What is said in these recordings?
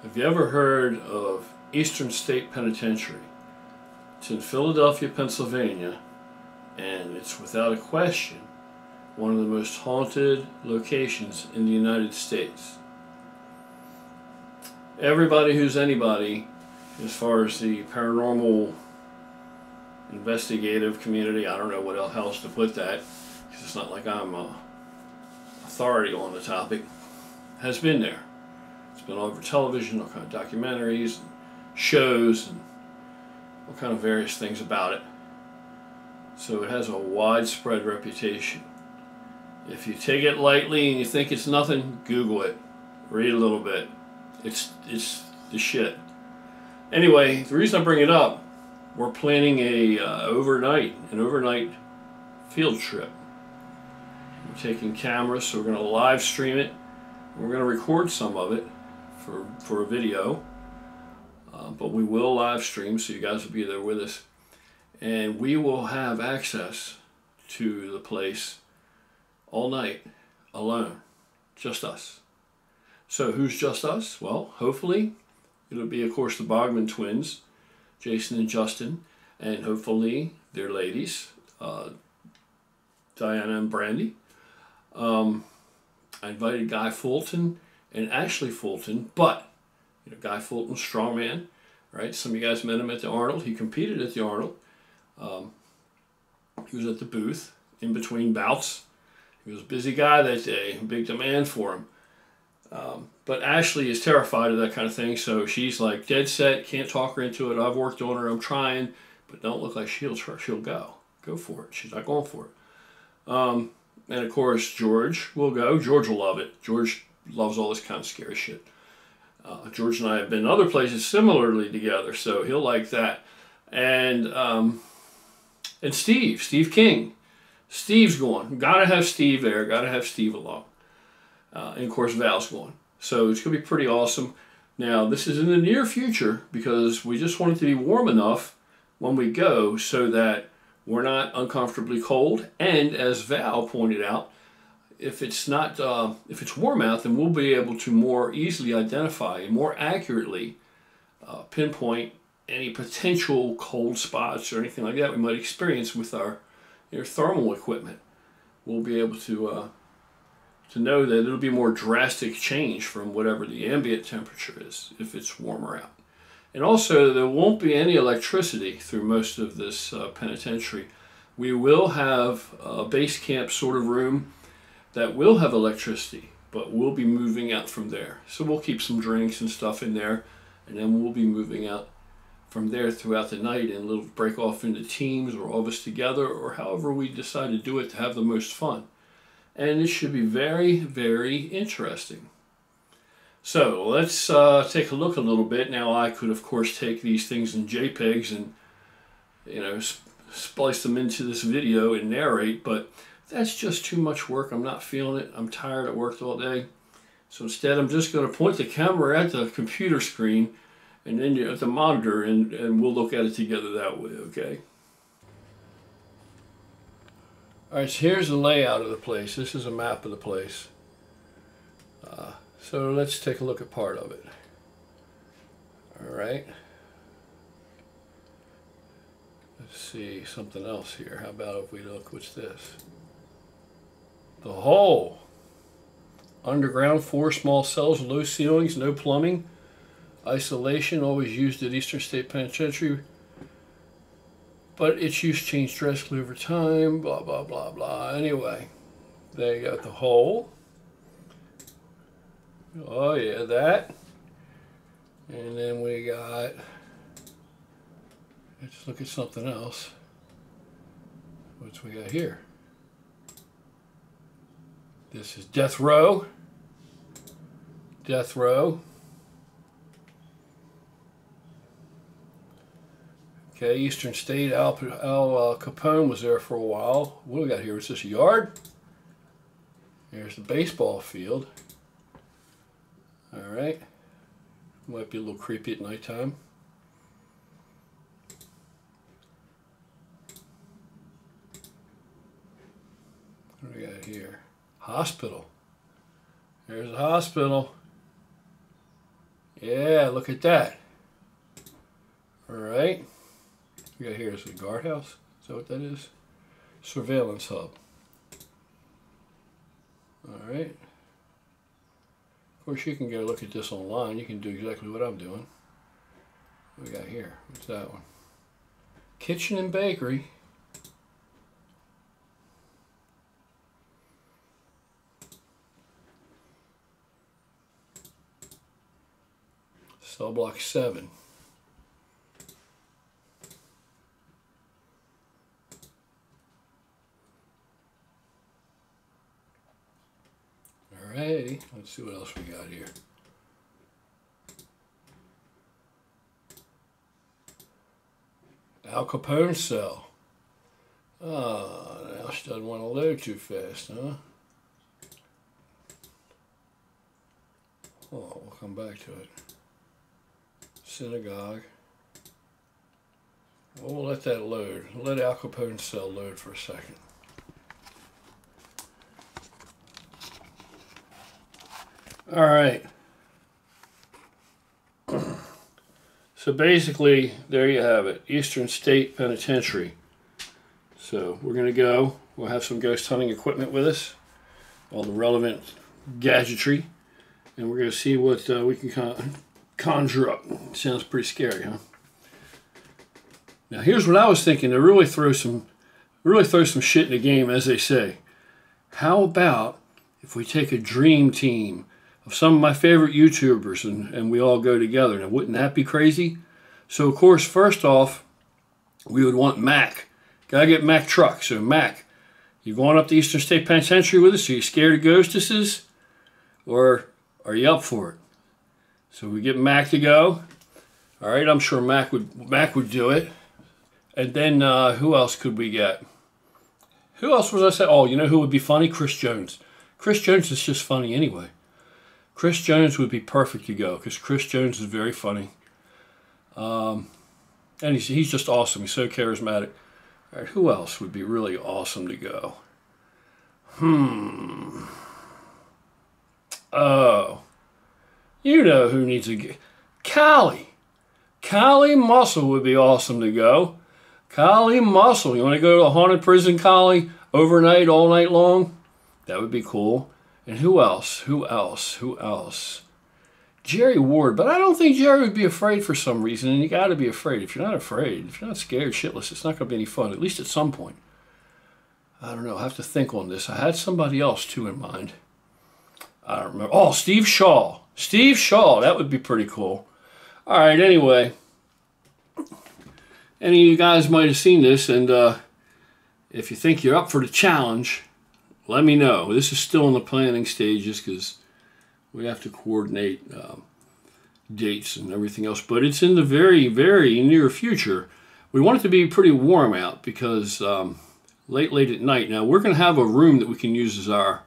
Have you ever heard of Eastern State Penitentiary? It's in Philadelphia, Pennsylvania, and it's without a question one of the most haunted locations in the United States. Everybody who's anybody, as far as the paranormal investigative community, I don't know what else to put that, because it's not like I'm an authority on the topic, has been there. It's been all over television, all kind of documentaries, and shows, and all kind of various things about it. So it has a widespread reputation. If you take it lightly and you think it's nothing, Google it. Read a little bit. It's the shit. Anyway, the reason I bring it up, we're planning an overnight field trip. We're taking cameras, so we're going to live stream it. We're going to record some of it for a video, but we will live stream, so you guys will be there with us, and we will have access to the place all night alone, just us. So who's just us? Well, hopefully it'll be, of course, the Bogman twins, Jason and Justin, and hopefully their ladies, Diana and Brandy. I invited Guy Fulton and Ashley Fulton, but Guy Fulton, strongman, right? Some of you guys met him at the Arnold. He competed at the Arnold. He was at the booth in between bouts. He was a busy guy that day, big demand for him. But Ashley is terrified of that kind of thing, so she's like dead set, can't talk her into it. I've worked on her, I'm trying, but don't look like she'll go. Go for it. She's not going for it. And of course, George will go. George will love it. George loves all this kind of scary shit. George and I have been other places similarly together, so he'll like that. And Steve King. Steve's going. Gotta have Steve there. Gotta have Steve along. And of course, Val's going. So it's going to be pretty awesome. Now, this is in the near future because we just want it to be warm enough when we go so that we're not uncomfortably cold. And as Val pointed out, if it's warm out, then we'll be able to more easily identify and more accurately pinpoint any potential cold spots or anything like that we might experience with our thermal equipment. We'll be able to know that it'll be a more drastic change from whatever the ambient temperature is if it's warmer out. And also, there won't be any electricity through most of this penitentiary. We will have a base camp sort of room that will have electricity, but we'll be moving out from there. So we'll keep some drinks and stuff in there, and then we'll be moving out from there throughout the night, and it'll break off into teams or all of us together, or however we decide to do it to have the most fun. And it should be very, very interesting. So let's take a look a little bit. Now, I could, of course, take these things in JPEGs and, splice them into this video and narrate, but that's just too much work. I'm not feeling it. I'm tired. I worked all day. So instead, I'm just going to point the camera at the computer screen and then at the monitor, and we'll look at it together that way, okay? All right, so here's the layout of the place. This is a map of the place. So let's take a look at part of it. All right. Let's see something else here. How about if we look, what's this? The hole. Underground, 4 small cells, low ceilings, no plumbing. Isolation, always used at Eastern State Penitentiary. But its use changed drastically over time, blah, blah, blah, blah. Anyway, there you got the hole. Oh, yeah, that. And then we got, let's look at something else. What's we got here? This is death row. Death row. Okay, Eastern State, Al Capone was there for a while. What do we got here? Is this a yard? There's the baseball field. All right. Might be a little creepy at nighttime. What do we got here? Hospital. There's a hospital. Yeah, look at that. All right. We got here is the guardhouse. Is that what that is? Surveillance hub. All right. Of course, you can go look at this online. You can do exactly what I'm doing. What we got here? What's that one? Kitchen and bakery. Cell block 7. Alrighty, let's see what else we got here. Al Capone cell. Oh, now she doesn't want to load too fast, huh? Oh, we'll come back to it. Synagogue. Well, we'll let that load. We'll let Al Capone cell load for a second. All right. So basically, there you have it. Eastern State Penitentiary. So we're going to go. We'll have some ghost hunting equipment with us. All the relevant gadgetry. And we're going to see what we can conjure up. Sounds pretty scary, huh? Now here's what I was thinking to really throw some shit in the game, as they say. How about if we take a dream team of some of my favorite YouTubers and we all go together? Now, wouldn't that be crazy? So, of course, first off, we would want Mac. Gotta get Mac truck. So, Mac, you going up to Eastern State Penitentiary with us? Are you scared of ghostesses? Or are you up for it? So we get Mac to go. All right, I'm sure Mac would do it. And then who else could we get? Who else was I saying? Oh, you know who would be funny? Chris Jones. Chris Jones is just funny anyway. Chris Jones would be perfect to go because Chris Jones is very funny. And he's just awesome. He's so charismatic. All right, who else would be really awesome to go? Oh, you know who needs to go. Callie. Callie Muscle would be awesome to go. Callie Muscle. You want to go to a haunted prison, Callie? Overnight, all night long? That would be cool. And who else? Who else? Who else? Jerry Ward. But I don't think Jerry would be afraid for some reason. And you got to be afraid. If you're not afraid, if you're not scared shitless, it's not going to be any fun. At least at some point. I don't know. I have to think on this. I had somebody else too in mind. I don't remember. Oh, Steve Shaw. Steve Shaw. That would be pretty cool. All right. Anyway. Any of you guys might have seen this. And if you think you're up for the challenge, let me know. This is still in the planning stages because we have to coordinate dates and everything else. But it's in the very, very near future. We want it to be pretty warm out because late at night. Now, we're going to have a room that we can use as our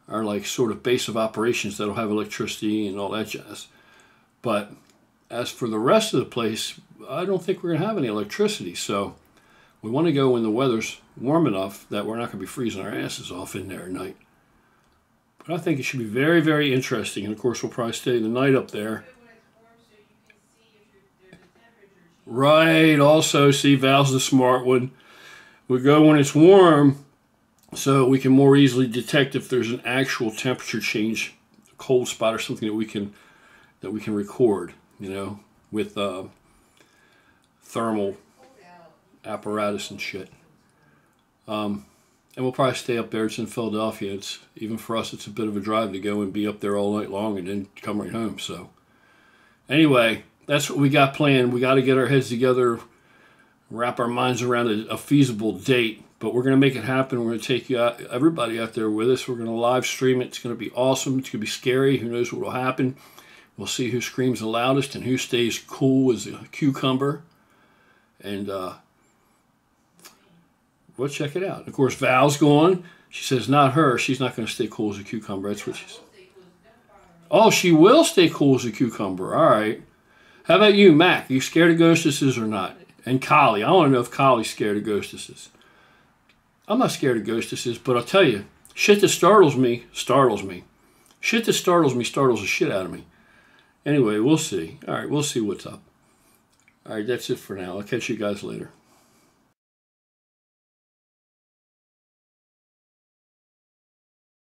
like sort of base of operations that'll have electricity and all that jazz. But as for the rest of the place, I don't think we're going to have any electricity. So we want to go when the weather's warm enough that we're not going to be freezing our asses off in there at night. But I think it should be very, very interesting. And of course, we'll probably stay the night up there. Right. Also, see, Val's the smart one. We go when it's warm so we can more easily detect if there's an actual temperature change, a cold spot or something that we can record, you know, with thermal apparatus and shit. And we'll probably stay up there. It's in Philadelphia. It's even for us, it's a bit of a drive to go and be up there all night long and then come right home. So anyway, that's what we got planned. We got to get our heads together, wrap our minds around a feasible date. But we're going to make it happen. We're going to take everybody out there with us. We're going to live stream it. It's going to be awesome. It's going to be scary. Who knows what will happen. We'll see who screams the loudest and who stays cool as a cucumber. And we'll check it out. Of course, Val's going. She says not her. She's not going to stay cool as a cucumber. That's what she's. Oh, she will stay cool as a cucumber. All right. How about you, Mac? Are you scared of ghostesses or not? And Collie. I want to know if Collie's scared of ghostesses. I'm not scared of ghostesses, but I'll tell you, shit that startles me, startles me. Shit that startles me, startles the shit out of me. Anyway, we'll see. All right, we'll see what's up. All right, that's it for now. I'll catch you guys later.